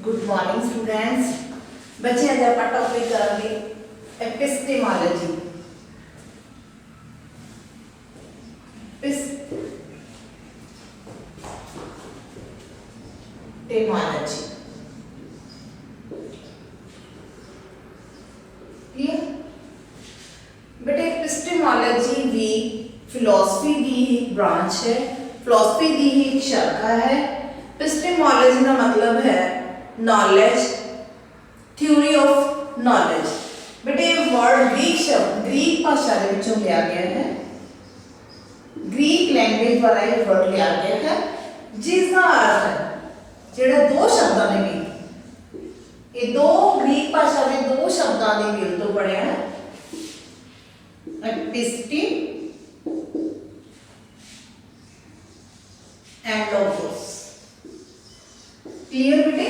Good morning students. बच्चे आज आप टॉपिक करेंगे एपिस्टेमोलॉजी। एपिस्टेमोलॉजी क्लियर बेटे। एपिस्टेमोलॉजी भी फिलोसफी की एक ब्रांच है, फिलोसफी की ही एक शाखा है। एपिस्टेमोलॉजी का मतलब है नॉलेज, थ्योरी ऑफ नॉलेज। बेटे वर्ड ग्रीक शब्द ग्रीक भाषा के विचों लिया गया है, ग्रीक लैंग्वेज द्वारा यह वर्ड लिया गया है, जिसका अर्थ है जेड़ा दो शब्दों ने मिल ये दो ग्रीक भाषा के दो शब्दों के मिल तो बनया है एपिस्टी एंड लोगोस। क्लियर बेटे।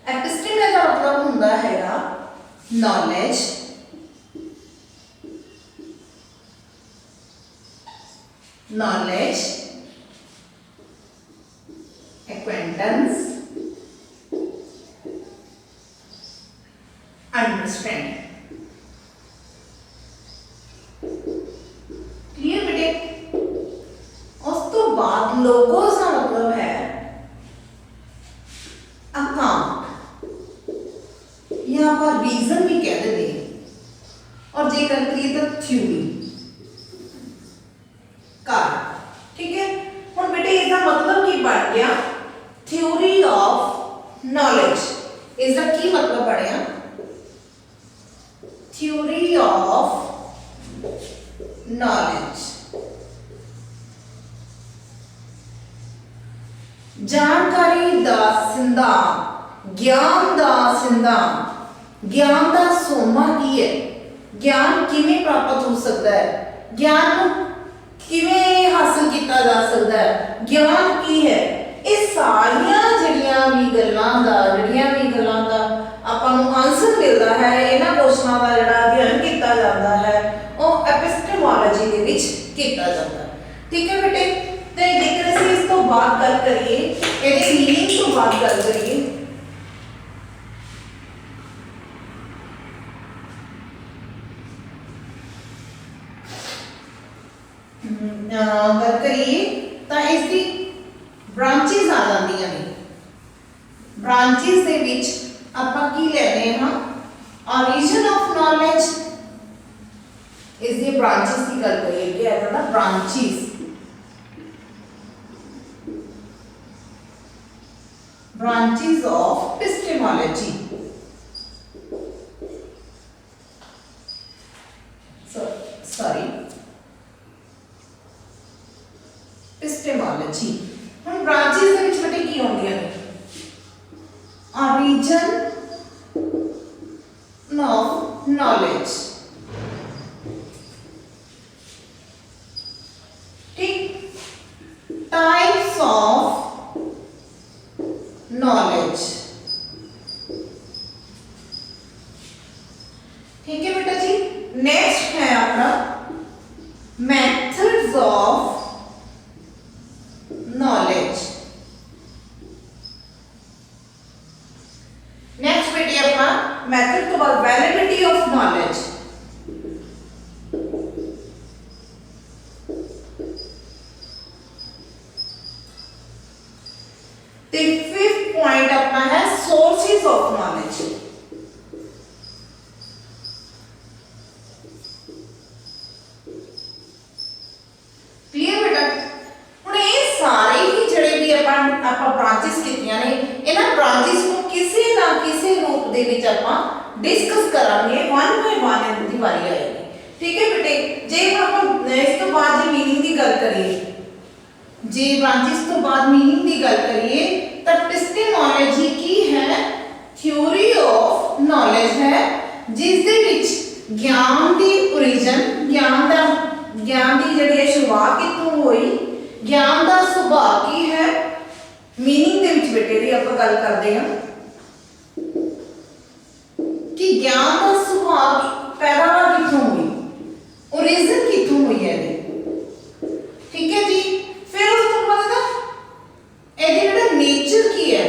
एपिस्टेम का मतलब होता है knowledge, knowledge, acquaintance, understanding. Clear बेटे। उस तो बाद लोगोस का मतलब है अकाउंट या पर रीजन भी कह देते हैं, और जेकर करिए तो थ्योरी कारण। ठीक है। हम बेटे इसका मतलब की बन गया थ्योरी ऑफ नॉलेज। इसका की मतलब बढ़िया थ्योरी ऑफ नॉलेज, जानकारी दा सिद्धांत, ज्ञान दा सिद्धांत, ज्ञान दा सोमा की है, ज्ञान किवें प्राप्त हो सकता है, ज्ञान को किवें हासिल किया जा सकता है, ज्ञान की है। ये सारिया जड़ियां भी गल्लां दा आपां नूं आंसर मिलता है, इन्हां क्वेश्चनां दा जिहड़ा अध्ययन किया जाता है वो एपिस्टेमोलॉजी दे विच किया जाता है। ठीक है बेटे। तो जेकर असीं इस तो बाद गल करिए, इहदी मीनिंग तो बाद गल करिए, गल करिए तो इसकी ब्रांचेस आ जांदियां ने। ब्रांचेस दे विच आपां की लैने हां ओरिजिन ऑफ नॉलेज। इसकी ब्रांचेस की गल करिए कि है ना branches, branches of epistemology। epistemology हम branches ਦੇ ਵਿੱਚ ਬੇਟੇ ਕੀ ਆਉਂਦੀਆਂ ਨੇ origin of knowledge। ठीक। types of knowledge. ठीक है बेटा जी। नेक्स्ट है अपना मेथड्स ऑफ नॉलेज। नेक्स्ट बेटी अपना मेथड तो बाद वैलिडिटी ऑफ नॉलेज। पॉइंट अपना है सोर्सेस ऑफ नॉलेज। क्लियर बेटा। हुण ये सारे ही जड़े भी ਆਪਾਂ ब्रांचेस कीतियां ने, इन्हां ब्रांचेस को किसी ना किसी रूप दे विच ਆਪਾਂ डिस्कस करांगे, वन बाय वन इनकी बारी आएगी। ठीक है बेटे। जे ਆਪਾਂ इस तो बाद जी मीनिंग की गल करिए, जे ब्रांचेस तो बाद मीनिंग की गल करिए तो एपिस्टेमोलॉजी की है थ्योरी ऑफ नॉलेज है, जिस दे विच ज्ञान दी ओरिजिन, ज्ञान दी जड़ी शुरुआत कितों हुई, ज्ञान दा सुभाव की है, मीनिंग दे विच बेटे दी आपां गल करदे हां कि ज्ञान दा सुभाव पैदावार कितों हुई, ओरिजिन कितों हुई है। ठीक है जी। फिर उस तो बाद ਇਹਦੀ ਜਿਹੜਾ नेचर की है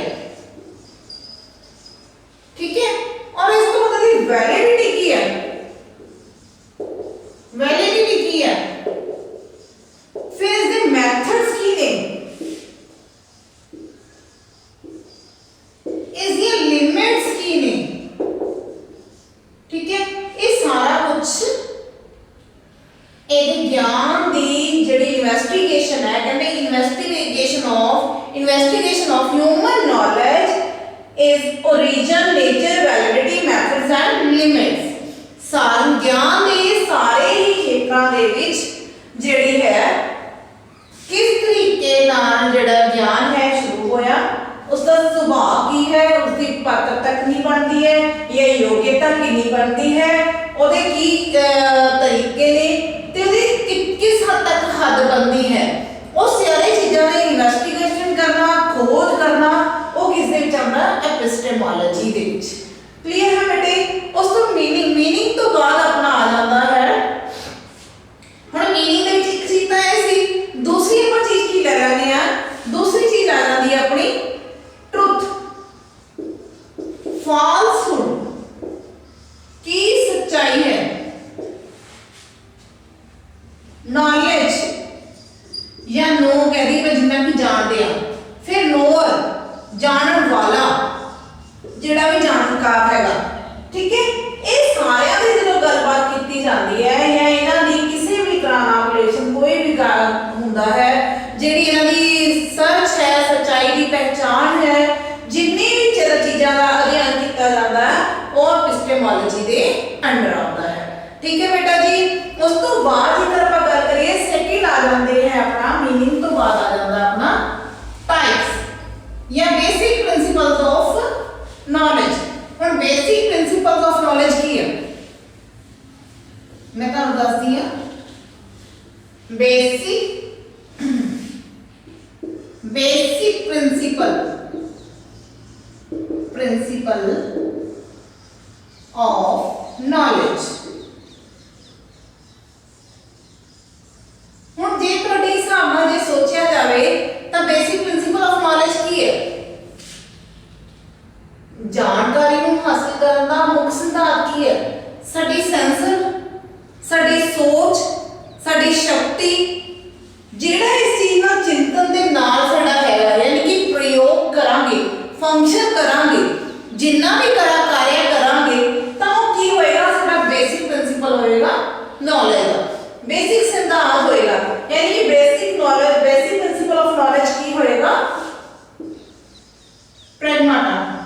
कितनी बनती है, ਉਹਦੇ ਕੀ तरीके ने ਤੇ ਉਹਦੀ किस हद तक हद बनती है, ਉਹ सारी चीज़ों ने इन्वेस्टिगेशन करना, खोज करना, वो किस दे विच आउंदा एपिस्टेमोलॉजी दे विच। क्लीयर है बेटे। उस तो मीनिंग तो बाद अपना आ जाता है। हुण मीनिंग दे विच एक चीज़ तो ये सी, दूसरी ਆਪਾਂ चीज़ की ले लेंगे आ, दूसरी चीज़ आ जाती है अपनी ट्रुथ, फॉल्सहुड की सच्चाई है, नॉलेज या नो कह दी मैं जिन्ना भी जानते हैं, फिर नोअर जानन वाला जिहड़ा भी जानकार हैगा, ठीक है। ये सारे दी जो गलबात की जाती है या इन्हां दी किसी भी तरह नाल रिलेशन कोई भी हुंदा है, जिहड़ी इन्हां दी सर्च है, सच्चाई की पहचान है, जिन्नी भी चीज़ों का अध्ययन किया जाता है वो एपिस्टेमोलॉजी के अंडर आता है, ठीक है बेटा जी। उस तो बाद जेकर आप गल करिए सेकंड आ जाते हैं अपना मीनिंग तो बाद आ जाता है अपना टाइप्स या बेसिक प्रिंसिपल्स ऑफ नॉलेज। और बेसिक प्रिंसिपल्स ऑफ नॉलेज की है मैं तुहानू दसदी हां, बेसिक प्रिंसिपल ऑफ नॉलेज। हुण जे तुहाडे हिसाब नाल जे सोचिया जाए तो बेसिक प्रिंसिपल ऑफ नॉलेज की है, जानकारी नूं हासिल करन दा मुख सिद्धांत की है, साडी सेंसर, साडी सोच, साडी शक्ति, जेड़ा इस चीज नाल चिंतन दे नाल साडा हैगा, यानी कि प्रयोग करांगे, फंक्शन करांगे, जिन्ना भी कार्य करांगे तो वो की होएगा, साडा बेसिक प्रिंसिपल होएगा नॉलेज का, बेसिक सिद्धांत होएगा, यानी कि basic knowledge, basic principle of knowledge की होएगा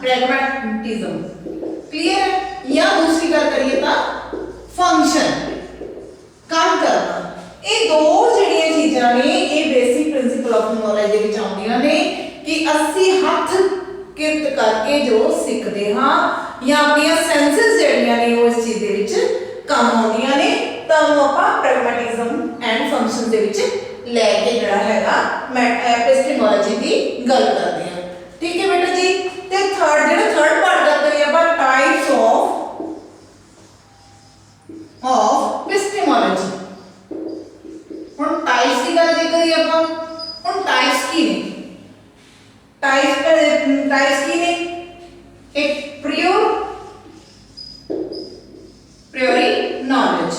प्रैग्मेटिज्म। क्लियर है। या दूसरी गल करिए तो फंक्शन काम करना, ये दो जड़ियां चीज़ां ने ये बेसिक प्रिंसिपल ऑफ नॉलेज दे विच आउंदियां ने कि अस्सी हथ किरत करके जो सीखते हाँ या अपनी सेंसेस जड़ियां ने वो इस चीज़ दे विच काम आउंदियां ने, तो वो आपां प्रैग्मेटिज्म एंड फंक्शन दे विच लेके जड़ा हैगा एपिस्टेमोलॉजी की गल करते हैं, ठीक है बेटा जी। ते थर्ड पार्ट गल करिए अपन टाइप्स ऑफ एपिस्टेमोलॉजी। हुण टाइप्स की गल करिए अपन, हुण टाइप्स की ने, टाइप्स की ने, एक प्रियोरी नॉलेज,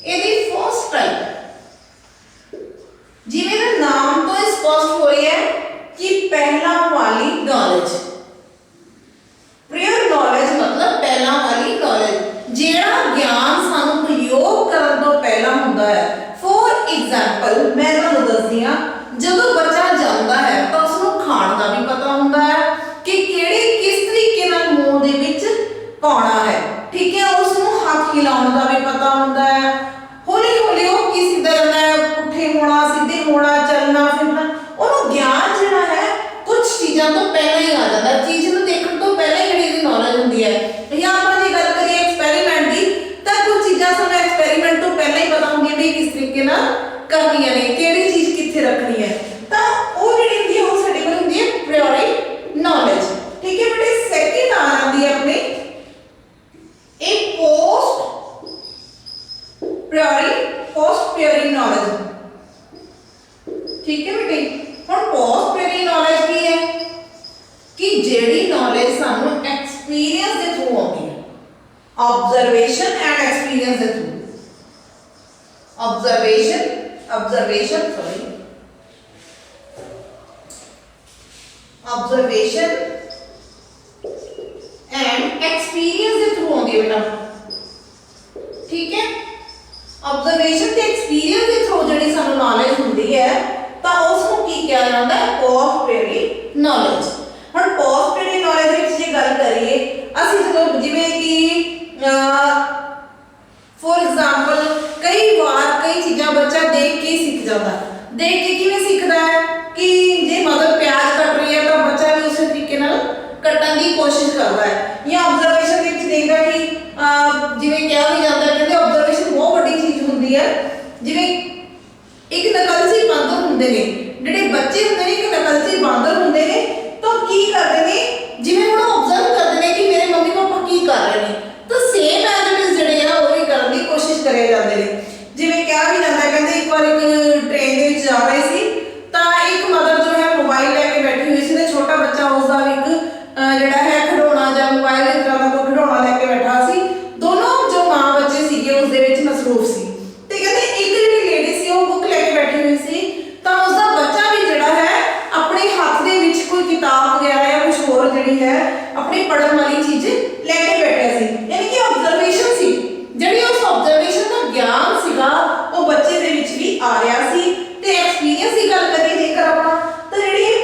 ਇਹਦੀ फर्स्ट टाइप जिवें दा नाम तो स्पष्ट हो रही है कि पहला वाली नॉलेज, प्रियर नॉलेज मतलब पहला वाली नॉलेज, जेड़ा ज्ञान सानू प्रयोग करन तो पहला हुंदा है। फॉर एग्जांपल मैं तुहानू दसदी हां, जदों बच्चा जमदा है तो उसनू खाण दा भी पता हुंदा है कि किहड़े किस तरीके नाल मूंह दे विच पाउणा है, ठीक है, उसनू हाथ हिलाउण दा भी पता हुंदा है, हौली हौली वो की सीधा जांदा है, पुठे होना, सीधे होना, चलना फिरना, उन्होंने ज्ञान जिहड़ा है कुछ चीज़ों तो पहले ही आ जाता है, चीज़ को देखने तो पहले ही जिहड़ी नॉलेज होंदी है। या आप जी गल करिए एक्सपेरीमेंट की, तो कुछ चीज़ां सानूं एक्सपेरीमेंट तो पहले ही पता होंगी भी किस तरीके नाल करनियां ने, किहड़ी चीज़ कित्थे रखनी है, तो वो जिहड़ी होंदी है वो साडे कोल होंदी है प्रियोरी नॉलेज, ठीक है बेटे। सेकंड आ जाती है अपनी एक पोस्ट प्रियोरी नॉलेज, ठीक है बेटे। हुण पोस्ट प्रियोरी नॉलेज की है कि जेड़ी नॉलेज सानू एक्सपीरियंस के थ्रू आती है, ऑब्जर्वेशन एंड एक्सपीरियंस के थ्रू, ऑब्जर्वेशन एंड एक्सपीरियंस के थ्रू आती है बेटा, ठीक है। ऑब्जर्वेशन ते एक्सपीरियंस के थ्रू जेड़ी सानू नॉलेज हुंदी है तो उसको की किया जाता है पोस्ट प्रियोरी नॉलेज। हुण पोस्ट प्रियोरी नॉलेज विच जे गल करिए ਅਸੀਂ ਜਦੋਂ ਜਿਵੇਂ ਕਿ फॉर एग्जांपल कई बार कई चीज़ां बच्चा देख के सीख जाता, देख के किवें सीखदा है कि जे मदर प्याज कट रही है तो बच्चा भी उसी तरीके नाल कटण की कोशिश करता है, या ऑब्जर्वेशन विच देखदा कि ਜਿਵੇਂ ਇੱਕ ਨਕਲਚੀ ਬਾਂਦਰ ਹੁੰਦੇ ਨੇ, ਜਿਹੜੇ ਬੱਚੇ ਹੁੰਦੇ ਨੇ ਇੱਕ ਨਕਲਚੀ ਬਾਂਦਰ ਹੁੰਦੇ ਨੇ, ਤਾਂ ਕੀ ਕਰਦੇ ਨੇ, ਜਿਵੇਂ ਹੁਣ ਆਬਜ਼ਰਵ ਕਰਦੇ ਨੇ ਕਿ ਮੇਰੇ ਮੰਮੀ ਪਾਪਾ ਕੀ ਕਰ ਰਹੇ ਨੇ, ਤਾਂ ਸੇਮ ਐਜ ਜਿਹੜੇ ਆ ਉਹ ਵੀ ਕਰਨ ਦੀ ਕੋਸ਼ਿਸ਼ ਕਰੇ ਜਾਂਦੇ ਨੇ। ਜਿਵੇਂ ਕਿਹਾ ਵੀ ਜਾਂਦਾ, ਕਹਿੰਦੇ ਇੱਕ ਵਾਰ ਇੱਕ ਟ੍ਰੇਨ ਦੇ ਵਿੱਚ ਜਾ ਰਹੇ ਸੀ, ਤਾਂ ਇੱਕ ਮਦਰ ਜੋ ਹੈ ਮੋਬਾਈਲ ਲੈ ਕੇ ਬੈਠੀ ਹੋਈ ਸੀ ਤੇ ਛੋਟਾ ਬੱਚਾ ਉਸਦਾ ਵੀ ਇੱਕ ਜਿਹੜਾ ਹੈ ਖਿਡੌਣਾ ਜਾਂ ਮੋਬਾਈਲ ਇਸ ਤਰ੍ਹਾਂ ਦਾ ਕੋਈ ਖਿਡੌਣਾ ਲੈ ਕੇ ਬੈਠਾ ਸੀ। ਦੋਨੋਂ ਜੋ ਮਾਂ ਬੱਚੇ ਸੀਗੇ ਉਸ ਦੇ ਵਿੱਚ ਮਸਰੂਫ ਸੀ, ਤੇ ਕਹਿੰਦੇ ਇੱਕ ਜਿਹੜੀ ਲੇਡੀ ਸੀ ਉਹ ਬੁੱਕ ਲੈ ਕੇ ਬੈਠੀ ਹੋਈ ਸੀ, ਤਾਂ ਉਸਦਾ ਬੱਚਾ ਵੀ ਜਿਹੜਾ ਹੈ ਆਪਣੇ ਹੱਥ ਦੇ ਵਿੱਚ ਕੋਈ ਕਿਤਾਬ ਵਗੈਰਾ ਜਾਂ ਕੁਝ ਹੋਰ ਜਿਹੜੀ ਹੈ ਆਪਣੀ ਪੜ੍ਹਨ ਵਾਲੀ ਚੀਜ਼ ਲੈ ਕੇ ਬੈਠਿਆ ਸੀ। ਯਾਨੀ ਕਿ ਆਬਜ਼ਰਵੇਸ਼ਨ ਸੀ, ਜਿਹੜੀ ਉਸ ਆਬਜ਼ਰਵੇਸ਼ਨ ਦਾ ਗਿਆਨ ਸੀਗਾ ਉਹ ਬੱਚੇ ਦੇ ਵਿੱਚ ਵੀ ਆ ਰਿਹਾ ਸੀ। ਤੇ ਐਕਸਪੀਰੀਅੰਸ ਦੀ ਗੱਲ ਕਰੀਏ ਜੇਕਰ ਆਪਾਂ, ਤਾਂ ਜਿਹੜੀ ਇਹ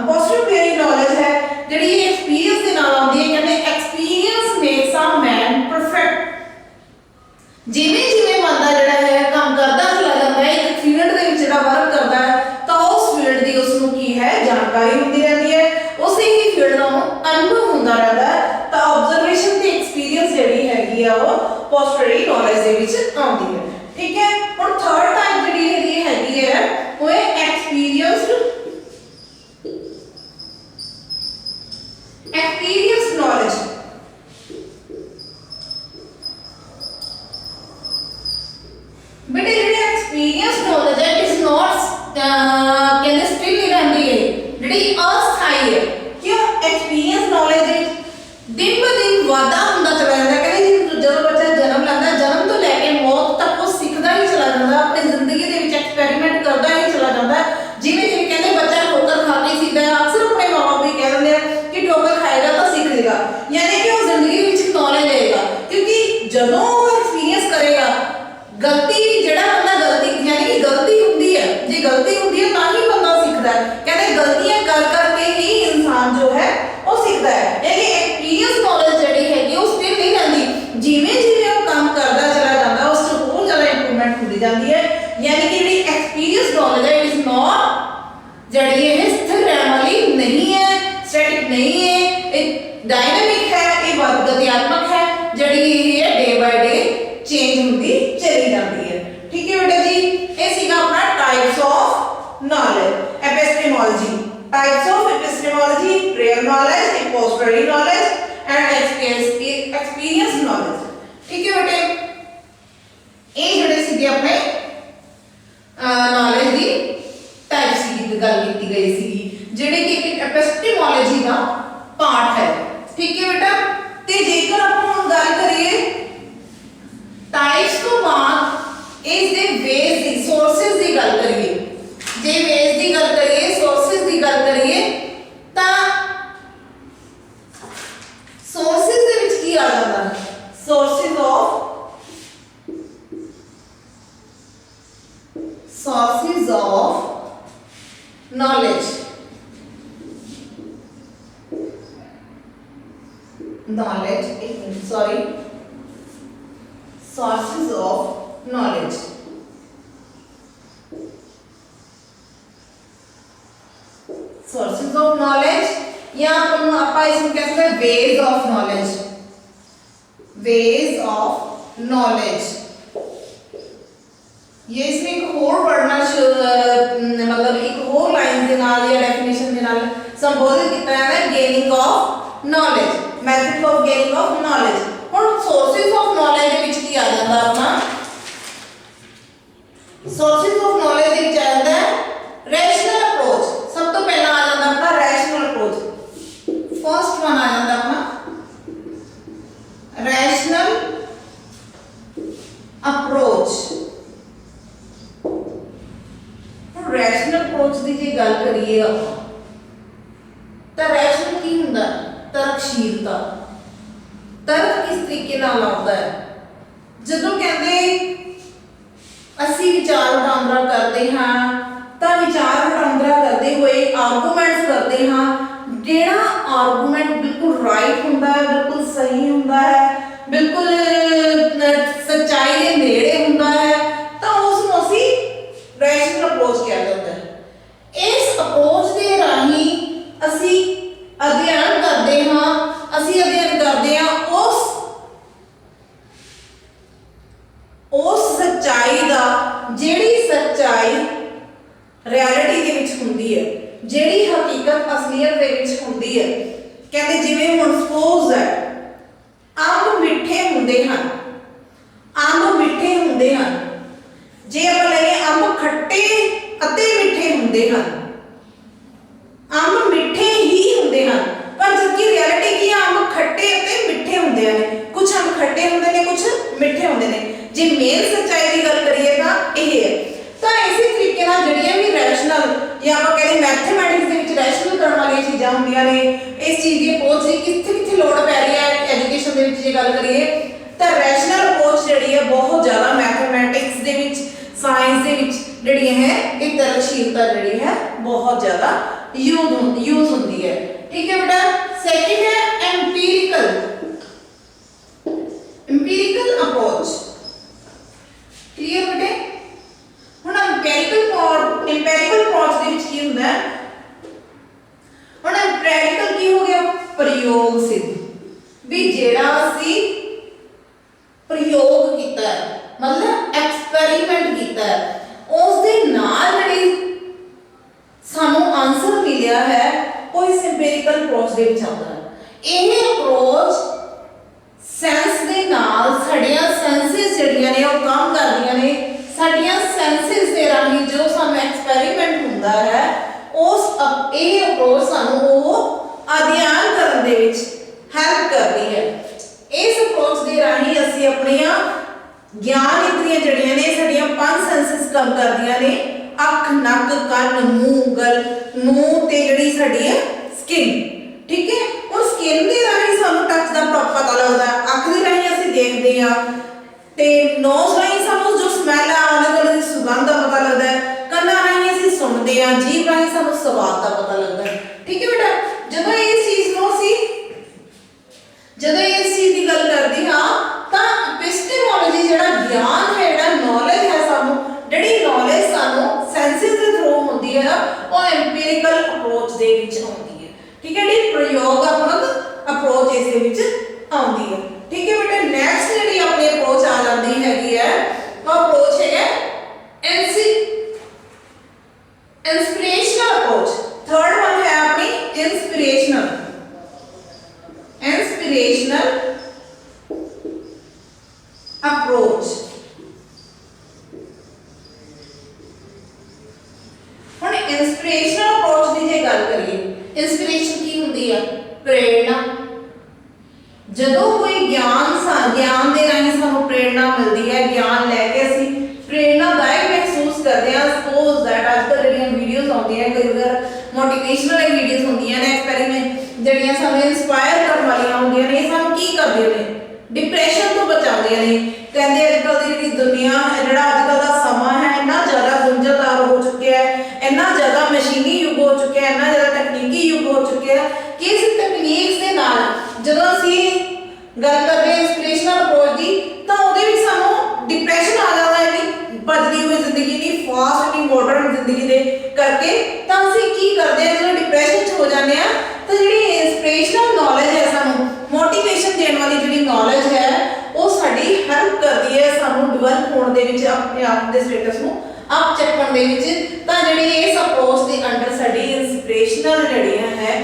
ਪੋਜ਼ਿਟਿਵ ਪ੍ਰਾਇੋਰੀ ਨੌਲੇਜ ਹੈ, ਜਿਹੜੀ ਇਹ ਐਕਸਪੀਰੀਅੰਸ ਦੇ ਨਾਲ ਆਉਂਦੀ ਹੈ। ਕਹਿੰਦੇ experience makes a man perfect. ਜਿਵੇਂ ਜਿਵੇਂ ਬੰਦਾ ਜਿਹੜਾ ਹੈ ਕੰਮ ਕਰਦਾ ਚਲਾ ਜਾਂਦਾ ਹੈ, ਇੱਕ ਫੀਲਡ ਦੇ ਵਿੱਚ ਜਿਹੜਾ ਵਰਕ ਕਰਦਾ ਹੈ, ਤਾਂ ਉਸ ਫੀਲਡ ਦੀ ਉਸ ਨੂੰ ਕੀ ਹੈ ਜਾਣਕਾਰੀ ਹੁੰਦੀ ਰਹਿੰਦੀ ਹੈ, ਉਸੇ ਹੀ ਫੀਲਡ ਦਾ ਅਨੁਭਵ ਹੁੰਦਾ ਰਹਿੰਦਾ ਹੈ। ਤਾਂ ਆਬਜ਼ਰਵੇਸ਼ਨ ਤੇ ਐਕਸਪੀਰੀਅੰਸ ਜਿਹੜੀ ਹੈਗੀ ਆ ਉਹ ਪੋਜ਼ਿਟਿਵ ਨੌਲੇਜ ਦੇ ਵਿੱਚ ਆਉਂਦੀ ਹੈ। ਠੀਕ ਹੈ, ਹੁਣ ਥਰਡ ਟਾਈਪ ਜਿਹੜੀ ਹੈਗੀ ਹੈ ਉਹ ਹੈ ਐਕਸਪੀਰੀਅੰਸਡ ਨੌਲੇਜ। ਬੇਟੇ ਜਿਹੜੀ ਐਕਸਪੀਰੀਅੰਸ ਨੌਲੇਜ ਹੈ ਇਟ ਇਜ਼ ਨਾਟ ਕਹਿੰਦੇ ਸਟਿਲ ਨਹੀਂ ਰਹਿੰਦੀ ਹੈ, ਜਿਹੜੀ ਅਸਥਾਈ ਹੈ। ਕਿਉਂ? ਐਕਸਪੀਰੀਅੰਸ ਨੌਲੇਜ ਦਿਨ ਬ ਦਿਨ ਵਾਧਾ ਹੁੰਦਾ ਚਲਾ ਜਾਂਦਾ। ਕਹਿੰਦੇ ਜਦੋਂ ਬੱਚਾ ਜਨਮ ਲੈਂਦਾ, ਜਨਮ ਤੋਂ ਲੈ ਕੇ ਮੌਤ ਤੱਕ ਉਹ ਸਿੱਖਦਾ ਹੀ ਚਲਾ ਜਾਂਦਾ, ਆਪਣੀ ਜ਼ਿੰਦਗੀ ਦੇ ਵਿੱਚ ਐਕਸਪੈਰੀਮੈਂਟ ਕਰਦਾ ਹੀ ਚਲਾ ਜਾਂਦਾ। ਜਿਵੇਂ ਜਿਵੇਂ ਕਹਿੰਦੇ ਬੱਚਾ ਠੋਕਰ ਖਾ ਕੇ ਸਿੱਖਦਾ ਹੈ, ਅਕਸਰ ਆਪਣੇ ਮਾਂ-ਬਾਪ ਵੀ ਕਹਿ ਦਿੰਦੇ ਆ ਕਿ ਠੋਕਰ ਖਾਏਗਾ ਤਾਂ ਸਿੱਖ ਲੇਗਾ, ਯਾਨੀ ਕਿ ਉਹ ਜ਼ਿੰਦਗੀ ਵਿੱਚ ਨੌਲੇਜ ਲਏਗਾ। ਕਿਉਂਕਿ ਜਦੋਂ ਉਹ ਐਕਸਪੀਰੀਅੰਸ ਕਰੇਗਾ, ਗਲਤੀ ਜਿਹੜਾ ਬੰਦਾ ਗਲਤੀ ਯਾਨੀ ਕਿ ਗਲਤੀ ਹੁੰਦੀ ਹੈ, ਜੇ ਗਲਤੀ ਹੁੰਦੀ ਹੈ ਤਾਂ ਹੀ ਬੰਦਾ ਸਿੱਖਦਾ ਹੈ। ਕਹਿੰਦੇ ਗਲਤੀਆਂ ਕਰ ਕਰਕੇ ਹੀ ਇਨਸਾਨ ਜੋ ਹੈ ਉਹ ਸਿੱਖਦਾ ਹੈ। ਯਾਨੀ ਐਕਸਪੀਰੀਅੰਸ ਨੌਲੇਜ ਜਿਹੜੀ ਹੈਗੀ ਉਹ ਸਟਿਲ ਨਹੀਂ ਰਹਿੰਦੀ, ਜਿਵੇਂ ਜਿਵੇਂ ਉਹ ਕੰਮ ਕਰਦਾ ਚਲਾ ਜਾਂਦਾ ਉਸ ਤੋਂ ਹੋਰ ਜ਼ਿਆਦਾ ਇੰਪਰੂਵਮੈਂਟ ਹੁੰਦੀ ਜਾਂਦੀ ਹੈ। ਯਾਨੀ ਕਿ ਜਿਹੜੀ ਐਕਸਪੀਰੀਅੰਸ ਨੌਲੇਜ ਹੈ ਇਟ ਇਜ਼ ਨਾਟ ਜਿਹੜੀ ਇਹ ਸਥਿਰ ਰਹਿਣ ਵਾਲੀ ਨਹੀਂ ਹੈ, ਸਟੈਟਿਕ ਨਹੀਂ ਹੈ, ਇਹ ਡਾਇਨਾਮਿਕ ਹੈ, ਇਹ ਗਤੀਆਤਮਕ ਹੈ, ਜਿਹੜੀ ਇਹ ਹੈ ਡੇ ਬਾਈ ਡੇ ਚੇਂਜ ਹੁੰਦੀ ਚਲੀ ਜਾਂਦੀ ਹੈ। ਠੀਕ ਹੈ ਬੇਟਾ ਜੀ, ਇਹ ਸੀਗਾ ਆਪਣਾ types of knowledge, epistemology. Types of epistemology, real knowledge, posteriori knowledge and experience knowledge. ठीक है बेटे, ये ਜਿਹੜੇ ਸੀਗੇ ਆਪਣੇ ਨੌਲੇਜ ਦੀ ਟਾਈਪਸ ਦੀ ਗੱਲ ਕੀਤੀ ਗਈ ਸੀਗੀ, ਜਿਹੜੇ ਕਿ ਇੱਕ ਐਪਿਸਟੇਮੋਲॉजी ਦਾ ਪਾਰਟ ਹੈ। ਠੀਕ ਹੈ ਬੇਟਾ, ਤੇ ਜੇਕਰ ਆਪਾਂ ਹੁਣ ਗੱਲ ਕਰੀਏ ਟਾਈਪਸ ਤੋਂ ਬਾਅਦ ਇਸ ਦੇ ਵੇਜ਼ ਦੀ ਸੋਰਸਸ ਦੀ ਗੱਲ ਕਰੀਏ, ਜੇ ਵੇਜ਼ ਦੀ ਗੱਲ ਕਰੀਏ, ਸੋਰਸਸ ਦੀ ਗੱਲ ਕਰੀਏ, ਤਾਂ ਸੋਰਸਸ ਦੇ ਵਿੱਚ ਕੀ ਆ ਜਾਂਦਾ ਹੈ? Sources of knowledge, sources of knowledge। sources of knowledge या ਆਪਾਂ ਇਸ ਨੂੰ ਕਹਿੰਦੇ हैं ways of knowledge, ways of knowledge। ये इसमें एक और पढ़ना मतलब एक और लाइन के नाल या डेफिनेशन के नाल संबोधित किया जाता है gaining of knowledge, method of gaining of knowledge. ਹੁਣ सोर्सेस ऑफ नॉलेज ਦੇ ਵਿੱਚ ਕੀ ਆ ਜਾਂਦਾ ਆਪਣਾ? सोर्सेस ऑफ नॉलेज ਦੇ ਵਿੱਚ ਆ ਜਾਂਦਾ ਹੈ रैशनल अप्रोच। सब तो पहला आ जाता अपना रैशनल अप्रोच। फर्स्ट वन आ जाता अपना रैशनल अप्रोच। रैशनल अप्रोच की जे गल करिए तो रैशनल की हुंदा? तर्कशीलता। तर्क किस तरीके नाल आता है? जदों कहते असी विचार वटांदरा करते हाँ तो विचार वटांदरा करते हुए आर्गूमेंट्स करते हाँ, जेड़ा आर्गूमेंट बिल्कुल राइट हुंदा है, बिल्कुल सही हुंदा है, बिल्कुल सच्चाई के नेड़े हुंदा है, तो उसनूं असी रैशनल अप्रोच किया जाता है। इस अप्रोच के राही असी अध्ययन करते हाँ, असी अध्ययन करते हाँ उस ਮਿੱਠੇ ਹੁੰਦੇ ਨੇ। ਜੇ ਮੇਨ ਸੱਚਾਈ ਦੀ ਗੱਲ ਕਰੀਏ ਤਾਂ ਇਹ ਹੈ। ਤਾਂ ਇਸੇ ਤਰੀਕੇ ਨਾਲ ਜਿਹੜੀਆਂ ਵੀ ਰੈਸ਼ਨਲ ਜਾਂ ਆਪਾਂ ਕਹਿੰਦੇ ਮੈਥਮੈਟਿਕਸ ਦੇ ਵਿੱਚ ਰੈਸ਼ਨਲ ਕਰਨ ਵਾਲੀਆਂ ਚੀਜ਼ਾਂ ਹੁੰਦੀਆਂ ਨੇ, ਇਸ ਚੀਜ਼ ਦੀ ਅਪਰੋਚ ਦੀ ਕਿੱਥੇ ਕਿੱਥੇ ਲੋੜ ਪੈ ਰਹੀ ਹੈ ਐਜੂਕੇਸ਼ਨ ਦੇ ਵਿੱਚ ਜੇ ਗੱਲ ਕਰੀਏ ਤਾਂ ਰੈਸ਼ਨਲ ਅਪਰੋਚ ਜਿਹੜੀ ਹੈ ਬਹੁਤ ਜ਼ਿਆਦਾ ਮੈਥਮੈਟਿਕਸ ਦੇ ਵਿੱਚ, ਸਾਇੰਸ ਦੇ ਵਿੱਚ ਜਿਹੜੀ ਹੈ ਇਹ ਤਰਕਸ਼ੀਲਤਾ ਜਿਹੜੀ ਹੈ ਬਹੁਤ ਜ਼ਿਆਦਾ यूज होती है। ठीक है बेटा। सेकंड है एम्पिरिकल अप्रोच। क्लियर बेटे। ਹੁਣ एम्पिरिकल अप्रोच ਦੇ ਵਿੱਚ ਕੀ ਹੁੰਦਾ ਹੈ? ਹੁਣ एम्पिरिकल ਕੀ ਹੋ ਗਿਆ? ਪ੍ਰਯੋਗ ਸਿੱਧ। ਵੀ ਜਿਹੜਾ ਅਸੀਂ ਪ੍ਰਯੋਗ ਕੀਤਾ ਹੈ ਮਤਲਬ ਐਕਸਪੈਰੀਮੈਂਟ ਕੀਤਾ ਹੈ ਉਸ ਦੇ ਨਾਲ ਜਿਹੜੀ ਸਾਨੂੰ ਆਨਸਰ ਮਿਲਿਆ ਹੈ ਉਹ ਇਸ ਐਮਪੀਰੀਕਲ ਅਪਰੋਚ ਦੇ ਵਿੱਚ ਆਉਂਦਾ ਹੈ। ਇਹ ਅਪਰੋਚ ਸੈਂਸ ਦੇ ਨਾਲ ਸਾਡੀਆਂ ਸੈਂਸਿਸ ਜਿਹੜੀਆਂ ਨੇ ਉਹ ਕੰਮ ਕਰਦੀਆਂ ਨੇ। ਸਾਡੀਆਂ ਸੈਂਸਿਸ ਦੇ ਰਾਹੀਂ ਜੋ ਸਾਨੂੰ ਐਕਸਪੈਰੀਮੈਂਟ ਹੁੰਦਾ ਹੈ ਇਹ ਅਪਰੋਚ ਸਾਨੂੰ ਉਹ ਅਧਿਐਨ ਕਰਨ ਦੇ ਵਿੱਚ ਹੈਲਪ ਕਰਦੀ ਹੈ। ਇਸ ਅਪਰੋਚ ਦੇ ਰਾਹੀਂ ਅਸੀਂ ਆਪਣੀਆਂ ਗਿਆਨ ਇੰਦਰੀਆਂ ਜਿਹੜੀਆਂ ਨੇ ਸਾਡੀਆਂ 5 ਸੈਂਸਿਸ ਕੰਮ ਕਰਦੀਆਂ ਨੇ। ਅੱਖ, ਨੱਕ, ਕੰਨ, ਮੂੰਹ ਤੇ ਜਿਹੜੀ ਸਾਡੀ ਹੈ ਸਕਿਨ। ਠੀਕ ਹੈ। ਹੁਣ ਸਕਿਨ ਦੇ ਰਾਹੀਂ ਸਾਨੂੰ ਟੱਚ ਦਾ ਪਤਾ ਲੱਗਦਾ ਹੈ, ਅੱਖ ਦੇ ਰਾਹੀਂ ਅਸੀਂ ਦੇਖਦੇ ਹਾਂ ਤੇ ਨੋਜ਼ ਰਾਹੀਂ ਸਾਨੂੰ ਜੋ ਸਮੈਲ ਆ ਆਲੇ ਦੀ ਸੁਗੰਧ ਦਾ ਪਤਾ ਲੱਗਦਾ ਹੈ, ਕੰਨਾਂ ਰਾਹੀਂ ਅਸੀਂ ਸੁਣਦੇ ਹਾਂ, ਜੀਭ ਰਾਹੀਂ ਸਾਨੂੰ ਸਵਾਦ ਦਾ ਪਤਾ ਲੱਗਦਾ ਹੈ। ਠੀਕ ਹੈ ਬੇਟਾ। ਜਦੋਂ ਇਸ ਚੀਜ਼ ਦੀ ਗੱਲ ਕਰਦੀ ਹਾਂ ਤਾਂ ਐਪਿਸਟੀਮੋਲੋਜੀ ਜਿਹੜਾ ਗਿਆਨ ਹੈ, ਜਿਹੜਾ ਨੌਲੇਜ ਹੈ, ਸਾਨੂੰ ਜਿਹੜੀ ਨੌਲੇਜ ਸਾਨੂੰ ਸੈਂਸਿਸ ਦੇ ਥਰੂ ਹੁੰਦੀ ਹੈ ਉਹ ਐਮਪੀਰੀਕਲ ਅਪਰੋਚ ਦੇ ਵਿੱਚ ਆਉਂਦੀ ਹੈ। ਠੀਕ ਹੈ ਜੀ। ਪ੍ਰਯੋਗਾਤਮਕ ਅਪਰੋਚ ਇਸ ਦੇ ਵਿੱਚ ਆਉਂਦੀ ਹੈ। ਠੀਕ ਹੈ ਬੇਟਾ। ਨੈਕਸਟ ਜਿਹੜੀ ਆਪਣੀ ਅਪਰੋਚ ਆ ਜਾਂਦੀ ਹੈਗੀ ਹੈ ਉਹ ਅਪਰੋਚ ਹੈਗਾ ਇੰਸਪੀਰੇਸ਼ਨਲ ਅਪਰੋਚ। ਥਰਡ ਵਨ ਹੈ ਆਪਣੀ ਇੰਸਪੀਰੇਸ਼ਨਲ ਅਪਰੋਚ। ਹੁਣ ਇੰਸਪੀਰੇਸ਼ਨਲ ਅਪਰੋਚ ਦੀ ਜੇ ਗੱਲ ਕਰੀਏ, ਇੰਸਪੀਰੇਸ਼ਨ ਕੀ ਹੁੰਦੀ ਹੈ? ਪ੍ਰੇਰਣਾ। ਜਦੋਂ ਕੋਈ ਗਿਆਨ ਦੇ ਰਾਹੀਂ ਸਾਨੂੰ ਪ੍ਰੇਰਣਾ ਮਿਲਦੀ ਹੈ, ਗਿਆਨ ਲੈ ਕੇ ਅਸੀਂ ਪ੍ਰੇਰਨਾਦਾਇਕ ਮਹਿਸੂਸ ਕਰਦੇ ਹਾਂ। ਸਪੋਜ਼ ਦੈਟ ਅੱਜ ਜਿਹੜੀਆਂ ਵੀਡੀਓਜ਼ ਆਉਂਦੀਆਂ ਕਈ ਵਾਰ ਮੋਟੀਵੇਸ਼ਨਲ ਵੀਡੀਓਜ਼ ਹੁੰਦੀਆਂ ਨੇ, ਐਕਸਪੈਰੀਮੈਂਟ ਜਿਹੜੀਆਂ ਸਾਨੂੰ ਇਨਸਪਾਇਰ ਕਰਨ ਵਾਲੀਆਂ ਹੁੰਦੀਆਂ ਨੇ, ਇਹ ਸਾਨੂੰ ਕੀ ਕਰਦੀਆਂ ਨੇ? ਡਿਪਰੈਸ਼ਨ ਤੋਂ ਬਚਾਉਂਦੀਆਂ ਨੇ। ਕਹਿੰਦੇ ਅੱਜ ਕੱਲ੍ਹ ਦੀ ਜਿਹੜੀ ਦੁਨੀਆ ਹੈ, ਜਿਹੜਾ ਅੱਜ ਕੱਲ੍ਹ ਦਾ ਸਮਾਂ ਹੈ, ਇੰਨਾ ਜ਼ਿਆਦਾ ਗੁੰਝਲਦਾਰ ਹੋ ਚੁੱਕਿਆ ਹੈ, ਇੰਨਾ ਜ਼ਿਆਦਾ ਮਸ਼ੀਨੀ ਯੁੱਗ ਹੋ ਚੁੱਕਿਆ ਹੈ, ਇੰਨਾ ਜ਼ਿਆਦਾ ਤਕਨੀਕੀ ਯੁੱਗ ਹੋ ਚੁੱਕਿਆ ਹੈ ਕਿ ਇਸ ਤਕਨੀਕ ਦੇ ਨਾਲ ਜਦੋਂ ਅਸੀਂ ਗੱਲ ਕਰਦੇ ਹਾਂ ਇੰਸਪੀਰੇਸ਼ਨਲ ਅਪਰੋਚ ਦੀ ਤਾਂ ਉਹਦੇ ਵਿੱਚ ਸਾਨੂੰ ਡਿਪਰੈਸ਼ਨ ਆ ਜਾਂਦਾ ਹੈ ਕਿ ਬਦਲੀ ਹੋਈ ਜ਼ਿੰਦਗੀ ਦੀ, ਫਾਸਟ ਦੀ ਮਾਡਰਨ ਜ਼ਿੰਦਗੀ ਦੇ ਕਰਕੇ। ਤਾਂ ਅਸੀਂ ਕੀ ਕਰਦੇ ਹਾਂ? ਜਦੋਂ ਡਿਪਰੈਸ਼ਨ 'ਚ ਹੋ ਜਾਂਦੇ ਹਾਂ ਤਾਂ ਜਿਹੜੀ ਇੰਸਪੀਰੇਸ਼ਨਲ ਨੌਲੇਜ ਹੈ, ਸਾਨੂੰ ਮੋਟੀਵੇਸ਼ਨ ਦੇਣ ਵਾਲੀ ਜਿਹੜੀ ਨੌਲੇਜ ਹੈ ਉਹ ਸਾਡੀ ਹੈਲਪ ਕਰਦੀ ਹੈ ਸਾਨੂੰ ਡਿਵੈਲਪ ਹੋਣ ਦੇ ਵਿੱਚ, ਆਪਣੇ ਆਪ ਦੇ ਸਟੇਟਸ ਨੂੰ ਅਪ ਚੱਕਣ ਦੇ ਵਿੱਚ। ਤਾਂ ਜਿਹੜੀ ਇਸ ਅਪਰੋਚ ਦੇ ਅੰਡਰ ਸਾਡੀ ਇੰਸਪੀਰੇਸ਼ਨਲ ਜਿਹੜੀਆਂ ਹੈ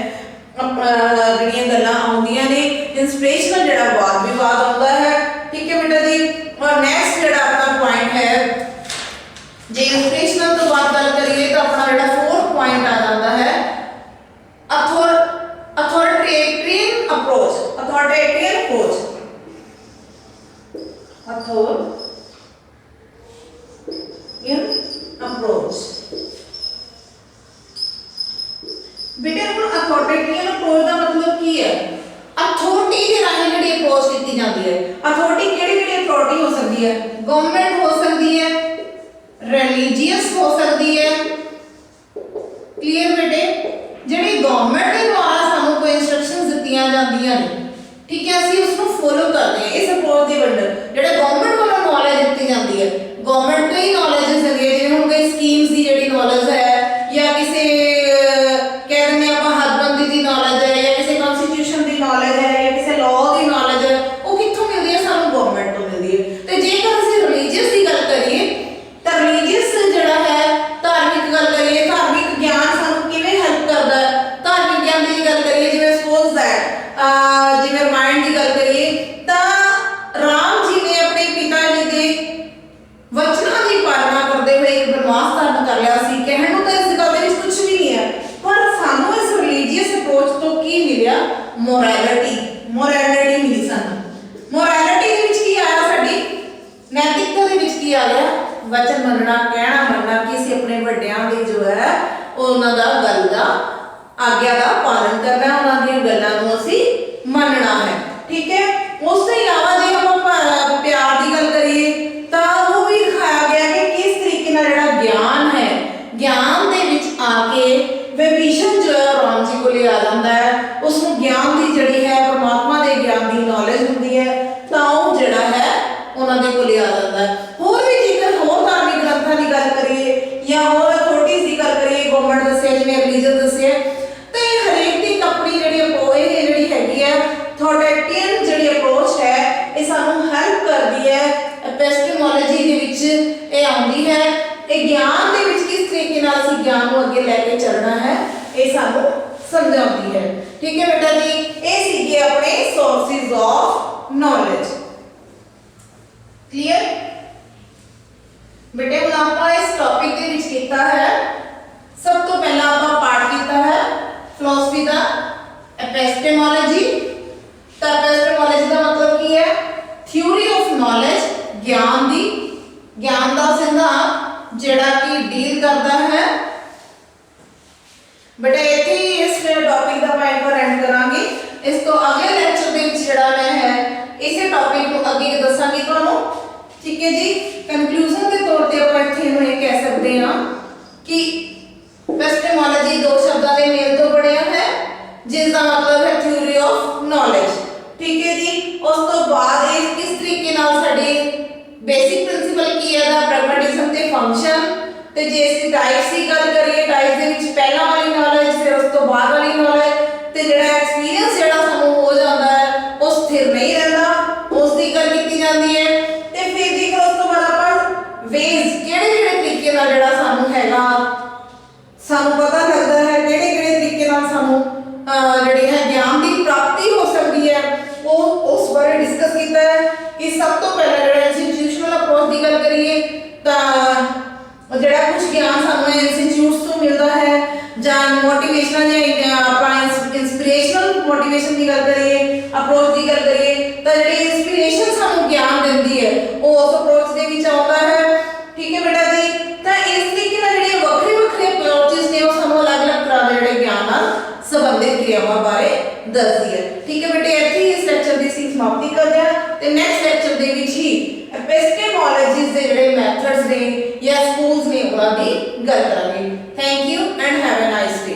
ਜਿਹੜੀਆਂ ਗੱਲਾਂ ਆਉਂਦੀਆਂ ਨੇ, ਇੰਸਪੀਰੇਸ਼ਨਲ ਜਿਹੜਾ ਵਾਦ ਵਿਵਾਦ ਆਉਂਦਾ ਹੈ। ਠੀਕ ਹੈ ਬੇਟਾ ਜੀ। ਔਰ ਨੈਕਸਟ ਜਿਹੜਾ ਆਪਣਾ ਪੁਆਇੰਟ ਹੈ, ਜੇ ਇੰਸਪੀਰੇਸ਼ਨਲ ਤੋਂ ਬਾਅਦ ਗੱਲ ਕਰੀਏ ਤਾਂ ਆਪਣਾ ਜਿਹੜਾ 4th ਪੁਆਇੰਟ ਆ ਜਾਂਦਾ ਹੈ ਅਥੋਰਿਟੇਰੀਅਨ ਅਪਰੋਚ। बेटे ਹੁਣ अथॉरिटेरियन अप्रोच ਦਾ मतलब ਕੀ ਹੈ? अथॉरिटी ਦੇ ਰਾਹੀਂ ਜਿਹੜੀ ਅਪਰੋਚ ਕੀਤੀ ਜਾਂਦੀ ਹੈ। अथॉरिटी ਕਿਹੜੀ अथॉरिटी ਹੋ ਸਕਦੀ ਹੈ? गवर्नमेंट ਹੋ ਸਕਦੀ ਹੈ, ਰਿਲੀਜੀਅਸ ਹੋ ਸਕਦੀ ਹੈ। ਕਲੀਅਰ ਬੇਟੇ। ਜਿਹੜੀ ਗਵਰਨਮੈਂਟ ਦੇ ਦੁਆਰਾ ਸਾਨੂੰ ਕੋਈ ਇਨਸਟਰਕਸ਼ਨਸ ਦਿੱਤੀਆਂ ਜਾਂਦੀਆਂ ਨੇ, ਠੀਕ ਹੈ, ਅਸੀਂ ਉਸ ਨੂੰ ਫੋਲੋ ਕਰਦੇ ਹਾਂ। ਇਸ ਅਪਰੋਚ ਦੇ ਅੰਡਰ ਜਿਹੜਾ ਗਵਰਨਮੈਂਟ ਵੱਲੋਂ ਨੌਲੇਜ ਦਿੱਤੀ ਜਾਂਦੀ ਹੈ, ਗਵਰਨਮੈਂਟ ਤੋਂ ਹੀ ਨੌਲੇਜ ਹੁੰਦੀ ਹੈ। ਜਿਵੇਂ ਹੁਣ ਕੋਈ ਸਕੀਮਸ ਦੀ ਜਿਹੜੀ ਨੌਲੇਜ ਹੈ ਜਾਂ ਕਿਸੇ ਕਹਿ ਦਿੰਦੇ ਆਪਾਂ ਹੱਦਬੰਦੀ ਦੀ ਨੌਲੇਜ ਹੈ ਜਾਂ ਕਿਸੇ ਕਨਸਟੀਟਿਊਸ਼ਨ ਦੀ ਨੌਲੇਜ ਹੈ ਜਾਂ ਕਿਸੇ ਲਾਅ ਦੀ ਨੌਲੇਜ ਹੈ, ਉਹ ਕਿੱਥੋਂ ਮਿਲਦੀ ਹੈ? ਸਾਨੂੰ ਗਵਰਨਮੈਂਟ ਤੋਂ ਮਿਲਦੀ ਹੈ। ਤੇ ਜੇਕਰ ਅਸੀਂ ਰਿਲੀਜੀਅਸ ਦੀ ਗੱਲ ਕਰੀਏ ਤਾਂ ਰਿਲੀਜੀਅਸ ਜਿਹੜਾ ਹੈ, ਧਾਰਮਿਕ ਗੱਲ ਕਰੀਏ, ਧਾਰਮਿਕ ਗਿਆਨ ਸਾਨੂੰ ਕਿਵੇਂ ਹੈਲਪ ਕਰਦਾ ਹੈ? ਧਾਰਮਿਕ ਗਿਆਨ ਦੀ ਗੱਲ ਕਰੀਏ, ਜਿਵੇਂ ਸਪੋਜ਼ ਦੈਟ ਜਿਵੇਂ ਰਾਮਾਇਣ ਦੀ ਗੱਲ ਕਰੀਏ ਤਾਂ ਰਾਮ ਜੀ ਨੇ ਆਪਣੇ ਪਿਤਾ ਜੀ ਦੇ ਵਚਨਾਂ ਦੀ ਪਾਲਣਾ ਕਰਦੇ ਹੋਏ ਇੱਕ ਬਨਵਾਸ ਧਾਰਨ ਕਰ ਲਿਆ ਸੀ। ਕਹਿਣ ਨੂੰ ਤਾਂ ਇਸ ਗੱਲ ਦੇ ਵਿੱਚ ਕੁਝ ਵੀ ਨਹੀਂ ਹੈ, ਪਰ ਸਾਨੂੰ ਇਸ ਰਿਲੀਜੀਅਸ ਅਪਰੋਚ ਤੋਂ ਕੀ ਮਿਲਿਆ? ਮੋਰੈਲਿਟੀ ਮਿਲੀ ਸਾਨੂੰ। ਮੋਰੈਲਿਟੀ ਦੇ ਵਿੱਚ ਕੀ ਆਇਆ? ਸਾਡੀ वचन मनना, कहना मनना कि ਅਸੀਂ ਆਪਣੇ ਵੱਡਿਆਂ ਦੀ ਜੋ ਹੈ ਉਹਨਾਂ ਦਾ ਗੱਲ ਦਾ ਆਗਿਆ ਦਾ ਪਾਲਣ ਕਰਨਾ, ਉਹਨਾਂ ਦੀਆਂ ਗੱਲਾਂ ਨੂੰ ਅਸੀਂ ਮੰਨਣਾ ਹੈ। ਠੀਕ ਹੈ। ਉਸ ਤੋਂ ਇਲਾਵਾ ਜੇ ਆਪਾਂ ਪਿਆਰ ਦੀ ਗੱਲ ਕਰੀਏ ਤਾਂ ਉਹ ਵੀ ਦਿਖਾਇਆ ਗਿਆ ਕਿ ਕਿਸ ਤਰੀਕੇ ਨਾਲ ਜਿਹੜਾ ਗਿਆਨ ਹੈ, ਗਿਆਨ ਦੇ ਵਿੱਚ ਆ ਕੇ ਵਿਭੀਸ਼ਣ ਜੋ ਹੈ ਰਾਮ ਜੀ ਕੋਲ ਆ ਜਾਂਦਾ ਹੈ। ਉਸ ਨੂੰ ਗਿਆਨ ਦੀ ਜਿਹੜੀ ਹੈ ਪਰਮਾਤਮਾ ਦੇ ਗਿਆਨ ਦੀ ਨੌਲੇਜ ਹੁੰਦੀ ਹੈ, ਤਾਂ ਉਹ ਜਿਹੜਾ ਹੈ ਉਹਨਾਂ ਦੇ ਕੋਲ ਆ ਜਾਂਦਾ ਹੈ। ਹੋਰ ਵੀ ਜੇਕਰ ਹੋਰ ਧਾਰਮਿਕ ਗ੍ਰੰਥਾਂ ਦੀ ਗੱਲ ਕਰੀਏ ਜਾਂ ਹੋਰ ਅਥਾਰਟੀਜ਼ ਦੀ ਗੱਲ ਕਰੀਏ, ਗਵਰਨਮੈਂਟ ਦੱਸਿਆ, ਜਿਵੇਂ ਰਿਲੀਜਨ ਦੱਸਿਆ, ਤੇ ਹਰੇਕ ਦੀ ਆਪਣੀ ਜਿਹੜੀ ਇਹ ਜਿਹੜੀ ਹੈਗੀ ਹੈ ਅਥਾਰਟੀਅਨ ਜਿਹੜੀ ਅਪਰੋਚ ਹੈ, ਇਹ ਸਾਨੂੰ ਹੈਲਪ ਕਰਦੀ ਹੈ। ਐਪਿਸਟੀਮੋਲੋਜੀ ਦੇ ਵਿੱਚ ਇਹ ਆਉਂਦੀ ਹੈ। ਇਹ ਗਿਆਨ ਦੇ ਵਿੱਚ ਕਿਸ ਤਰੀਕੇ ਨਾਲ ਅਸੀਂ ਗਿਆਨ ਨੂੰ ਅੱਗੇ ਲੈ ਕੇ ਚੱਲਣਾ ਹੈ, ਇਹ ਸਾਨੂੰ ਸਮਝਾਉਂਦੀ ਹੈ। ਠੀਕ ਹੈ ਬੇਟਾ ਜੀ, ਇਹ ਸੀਗੇ ਆਪਣੇ ਸੋਰਸਿਸ ਆਫ ਨੌਲੇਜ। ਕਲੀਅਰ ਬੇਟੇ? ਹੁਣ ਆਪਾਂ ਇਸ ਟੌਪਿਕ ਦੇ ਵਿੱਚ ਕੀਤਾ ਹੈ, ਸਭ ਤੋਂ ਪਹਿਲਾਂ ਆਪਾਂ ਪਾਠ ਕੀਤਾ ਹੈ ਫਿਲਾਸਫੀ ਦਾ ਐਪਿਸਟੀਮੋਲੋਜੀ। ਤਾਂ ਐਪਿਸਟੀਮੋਲੋਜੀ ਦਾ ਮਤਲਬ ਕੀ ਹੈ? ਥਿਊਰੀ ਆਫ ਨੌਲੇਜ, ਗਿਆਨ ਦੀ, ਗਿਆਨ ਦਾ ਸਿਧਾਂਤ ਜਿਹੜਾ ਕਿ ਡੀਲ ਕਰਦਾ ਹੈ। ਬੇਟਾ ਇੱਥੇ ਹੀ ਇਸ ਟੌਪਿਕ ਦਾ ਆਪਾਂ ਇੱਕ ਵਾਰ ਐਂਡ ਕਰਾਂਗੇ। ਇਸ ਤੋਂ ਅਗਲੇ ਲੈਕਚਰ ਦੇ ਵਿੱਚ ਜਿਹੜਾ ਮੈਂ ਹੈ ਇਸੇ ਟੌਪਿਕ ਨੂੰ ਅੱਗੇ ਦੱਸਾਂਗੀ ਤੁਹਾਨੂੰ। ਠੀਕ ਹੈ ਜੀ। ਕੰਕਲੂਜਨ ਦੇ ਤੌਰ ਤੇ ਆਪਾਂ ਇੱਥੇ ਨੂੰ ਇਹ ਕਹਿ ਸਕਦੇ ਹਾਂ ਕਿ ਐਪਿਸਟੀਮੋਲੋਜੀ ਦੋ ਸ਼ਬਦਾਂ ਦੇ ਮੇਲ ਤੋਂ ਬਣਿਆ ਹੈ, ਜਿਸ ਦਾ ਮਤਲਬ ਹੈ ਥਿਊਰੀ ਆਫ ਨੌਲੇਜ। ਠੀਕ ਹੈ ਜੀ। ਉਸ ਤੋਂ ਬਾਅਦ ਇਹ ਕਿਸ ਤਰੀਕੇ ਨਾਲ ਸਾਡੇ ਬੇਸਿਕ ਪ੍ਰਿੰਸੀਪਲ ਕੀ ਹੈ ਦਾ ਪ੍ਰੈਗਮੈਟਿਜ਼ਮ ਤੇ ਫੰਕਸ਼ਨ, ਤੇ ਜੇ ਅਸੀਂ ਟਾਈਪਸ ਦੀ ਗੱਲ ਕਰੀਏ, ਟਾਈਪਸ ਦੇ ਵਿੱਚ ਪਹਿਲਾਂ ਵਾਲੀ ਨੌਲੇਜ, ਫਿਰ ਉਸ ਤੋਂ ਬਾਅਦ ਵਾਲੀ ਨੌਲੇਜ, ਤੇ ਜਿਹੜਾ ਐਕਸਪੀਰੀਅੰਸ ਜਿਹੜਾ ਸਾਨੂੰ ਹੋ ਜਾਂਦਾ ਹੈ ਉਹ ਸਥਿਰ ਨਹੀਂ ਰਹਿੰਦਾ, ਉਸ ਦੀ ਗੱਲ ਕੀਤੀ ਜਾਂਦੀ ਹੈ। ਤੇ ਫਿਰ ਜੇਕਰ ਉਸ ਤੋਂ ਬਾਅਦ ਆਪਾਂ ਵੇਜ਼, ਕਿਹੜੇ ਤਰੀਕੇ ਨਾਲ ਜਿਹੜਾ ਸਾਨੂੰ ਹੈਗਾ, ਸਾਨੂੰ ਪਤਾ ਲੱਗਦਾ ਹੈ ਕਿਹੜੇ ਤਰੀਕੇ ਨਾਲ ਸਾਨੂੰ ਜਿਹੜੀ ਹੈ ਗਿਆਨ ਦੀ ਪ੍ਰਾਪਤੀ ਹੋ ਸਕਦੀ ਹੈ, ਉਹ ਉਸ ਬਾਰੇ ਡਿਸਕਸ ਕੀਤਾ ਹੈ। ਕਿ ਸਭ ਤੋਂ ਪਹਿਲਾਂ ਜਿਹੜਾ ਇੰਸਟੀਟਿਊਸ਼ਨਲ ਅਪਰੋਚ ਦੀ ਗੱਲ ਕਰੀਏ ਤਾਂ ਜਿਹੜਾ ਕੁਝ ਗਿਆਨ ਸਾਨੂੰ ਇੰਸਟੀਟਿਊਟਸ ਤੋਂ ਮਿਲਦਾ ਹੈ, ਜਾਂ ਮੋਟੀਵੇਸ਼ਨਲ ਜਾਂ ਆਪਾਂ ਇੰਸਪੀਰੇਸ਼ਨਲ ਮੋਟੀਵੇਸ਼ਨ ਦੀ ਗੱਲ ਕਰੀਏ, ਅਪਰੋਚ ਦੀ ਗੱਲ ਕਰੀਏ, ਤਾਂ ਜਿਹੜੀ ਇੰਸਪੀਰੇਸ਼ਨ ਸਾਨੂੰ ਗਿਆਨ ਦਿੰਦੀ ਹੈ ਉਹ ਉਸ ਅਪਰੋਚ ਦੇ ਵਿੱਚ ਆਉਂਦਾ ਹੈ। ਠੀਕ ਹੈ ਬੇਟਾ ਜੀ। ਤਾਂ ਇਸ ਤਰੀਕੇ ਨਾਲ ਜਿਹੜੇ ਵੱਖਰੇ ਅਪਰੋਚਸ ਨੇ ਉਹ ਸਾਨੂੰ ਅਲੱਗ-ਅਲੱਗ ਤਰ੍ਹਾਂ ਦੇ ਜਿਹੜੇ ਗਿਆਨ ਨਾਲ ਸੰਬੰਧਿਤ ਕ੍ਰਿਆਵਾਂ ਬਾਰੇ ਦੱਸਦੀ ਹੈ। ਠੀਕ ਹੈ ਬੇਟੇ, ਇੱਥੇ ਹੀ ਇਸ ਲੈਕਚਰ ਦੀ ਅਸੀਂ ਸਮਾਪਤੀ ਕਰਦੇ ਹਾਂ ਤੇ ਨੈਕਸਟ ਲੈਕਚਰ ਦੇ ਵਿੱਚ ਹੀ ਐਪਿਸਟੀਮੋਲੋਜੀਸ ਦੇ ਜਿਹੜੇ ਮੈਥਡਸ ਨੇ ਜਾਂ ਸਕੂਲਸ ਨੇ ਉਹਨਾਂ ਦੀ ਗੱਲ ਕਰਾਂਗੇ। Thank you and have a nice day.